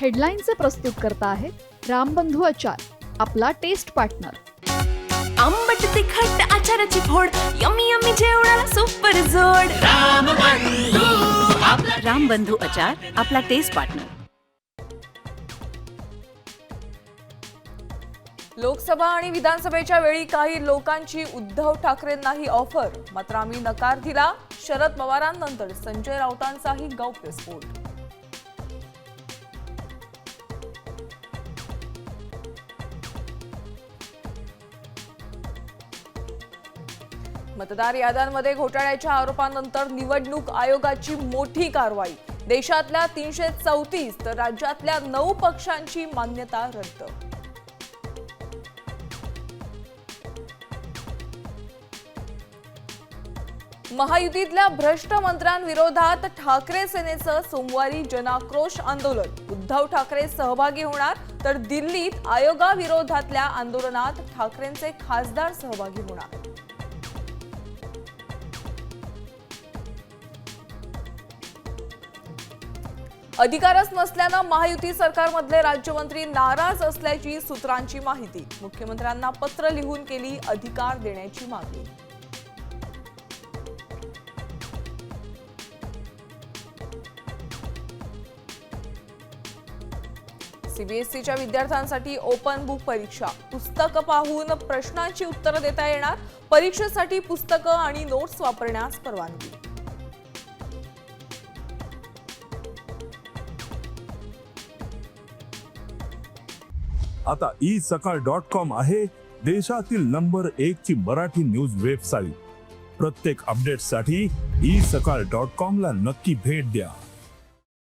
हेडलाईनचे प्रस्तुत करता आहेत रामबंधू आचार, आपला टेस्ट पार्टनर. आंबट तिखट आचाराची फोड, यम्मी यम्मी जेवणाला सुपर जोड. रामबंधू आचार, आपला टेस्ट पार्टनर. लोकसभा आणि विधानसभेच्या वेळी काही लोकांची उद्धव ठाकरेंनाही ऑफर, मात्र आम्ही नकार दिला. शरद पवारांनंतर संजय राऊतांचाही गौप्यस्फोट. मतदार याद्यांमध्ये घोटाळ्याच्या आरोपांनंतर निवडणूक आयोगाची मोठी कारवाई. देशातल्या 334 तर राज्यातल्या 9 पक्षांची मान्यता रद्द. महायुतीतल्या भ्रष्ट मंत्र्यांविरोधात ठाकरे सेनेचं सोमवारी जनाक्रोश आंदोलन. उद्धव ठाकरे सहभागी होणार, तर दिल्लीत आयोगाविरोधातल्या आंदोलनात ठाकरेंचे खासदार सहभागी होणार. अधिकारच नसल्यानं महायुती सरकारमधले राज्यमंत्री नाराज असल्याची सूत्रांची माहिती. मुख्यमंत्र्यांना पत्र लिहून केली अधिकार देण्याची मागणी. सीबीएसईच्या विद्यार्थ्यांसाठी ओपन बुक परीक्षा. पुस्तकं पाहून प्रश्नांची उत्तरं देता येणार. परीक्षेसाठी पुस्तकं आणि नोट्स वापरण्यास परवानगी. आता isakal.com आहे देशातील नंबर 1 ची मराठी न्यूज वेबसाईट. प्रत्येक अपडेटसाठी isakal.com ला नक्की भेट द्या.